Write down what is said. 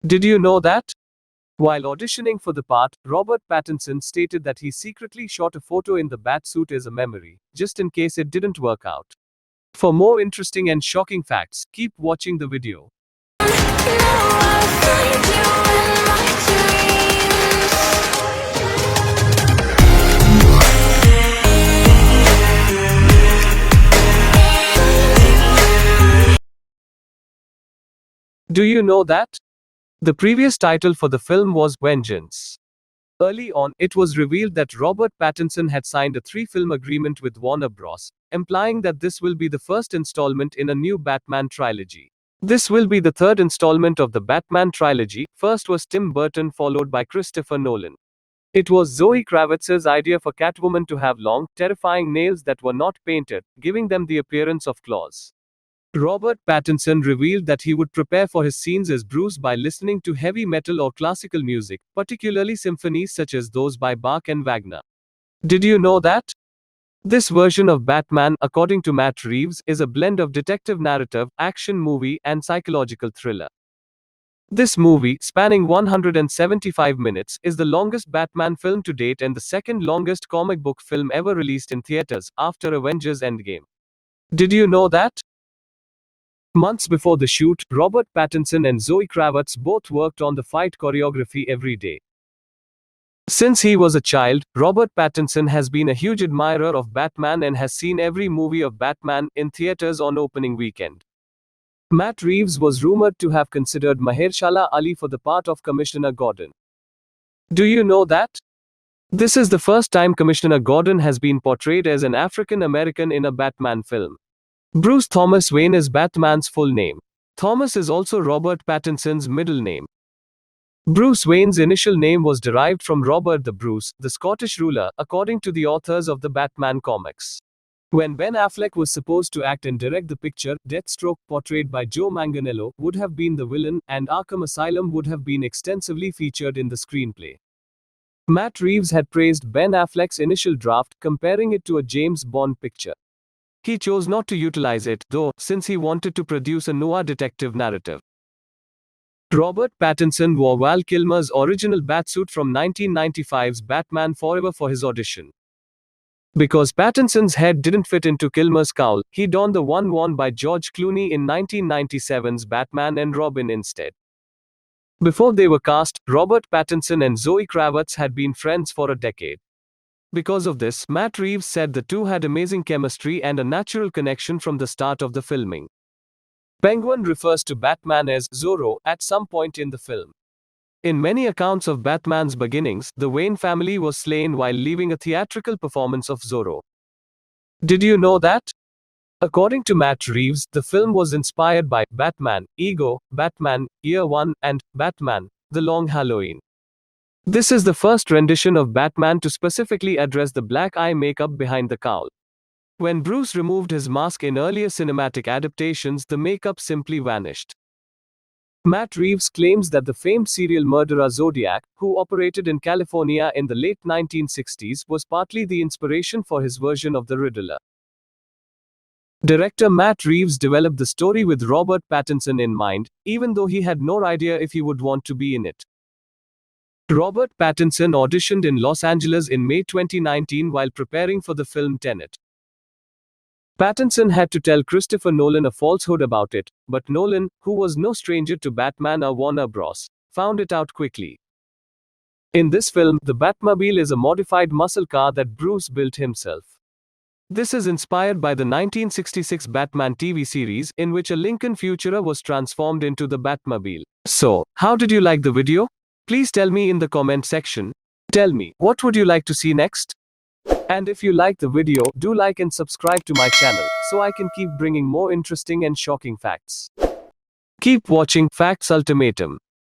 Did you know that? While auditioning for the part, Robert Pattinson stated that he secretly shot a photo in the bat suit as a memory, just in case it didn't work out. For more interesting and shocking facts, keep watching the video. Do you know that? The previous title for the film was Vengeance. Early on, it was revealed that Robert Pattinson had signed a 3-film agreement with Warner Bros., implying that this will be the first installment in a new Batman trilogy. This will be the third installment of the Batman trilogy. First was Tim Burton, followed by Christopher Nolan. It was Zoe Kravitz's idea for Catwoman to have long, terrifying nails that were not painted, giving them the appearance of claws. Robert Pattinson revealed that he would prepare for his scenes as Bruce by listening to heavy metal or classical music, particularly symphonies such as those by Bach and Wagner. Did you know that? This version of Batman, according to Matt Reeves, is a blend of detective narrative, action movie, and psychological thriller. This movie, spanning 175 minutes, is the longest Batman film to date and the second longest comic book film ever released in theaters, after Avengers Endgame. Did you know that? Months before the shoot, Robert Pattinson and Zoe Kravitz both worked on the fight choreography every day. Since he was a child, Robert Pattinson has been a huge admirer of Batman and has seen every movie of Batman in theaters on opening weekend. Matt Reeves was rumored to have considered Mahershala Ali for the part of Commissioner Gordon. Do you know that? This is the first time Commissioner Gordon has been portrayed as an African American in a Batman film. Bruce Thomas Wayne is Batman's full name. Thomas is also Robert Pattinson's middle name. Bruce Wayne's initial name was derived from Robert the Bruce, the Scottish ruler, according to the authors of the Batman comics. When Ben Affleck was supposed to act and direct the picture, Deathstroke, portrayed by Joe Manganiello, would have been the villain, and Arkham Asylum would have been extensively featured in the screenplay. Matt Reeves had praised Ben Affleck's initial draft, comparing it to a James Bond picture. He chose not to utilize it, though, since he wanted to produce a noir detective narrative. Robert Pattinson wore Val Kilmer's original Batsuit from 1995's Batman Forever for his audition. Because Pattinson's head didn't fit into Kilmer's cowl, he donned the one worn by George Clooney in 1997's Batman and Robin instead. Before they were cast, Robert Pattinson and Zoe Kravitz had been friends for a decade. Because of this, Matt Reeves said the two had amazing chemistry and a natural connection from the start of the filming. Penguin refers to Batman as Zorro at some point in the film. In many accounts of Batman's beginnings, the Wayne family was slain while leaving a theatrical performance of Zorro. Did you know that? According to Matt Reeves, the film was inspired by Batman, Ego, Batman, Year One, and Batman, The Long Halloween. This is the first rendition of Batman to specifically address the black eye makeup behind the cowl. When Bruce removed his mask in earlier cinematic adaptations, the makeup simply vanished. Matt Reeves claims that the famed serial murderer Zodiac, who operated in California in the late 1960s, was partly the inspiration for his version of the Riddler. Director Matt Reeves developed the story with Robert Pattinson in mind, even though he had no idea if he would want to be in it. Robert Pattinson auditioned in Los Angeles in May 2019 while preparing for the film Tenet. Pattinson had to tell Christopher Nolan a falsehood about it, but Nolan, who was no stranger to Batman or Warner Bros., found it out quickly. In this film, the Batmobile is a modified muscle car that Bruce built himself. This is inspired by the 1966 Batman TV series, in which a Lincoln Futura was transformed into the Batmobile. So, how did you like the video? Please tell me in the comment section. Tell me, what would you like to see next? And if you like the video, do like and subscribe to my channel, so I can keep bringing more interesting and shocking facts. Keep watching Facts Ultimatum.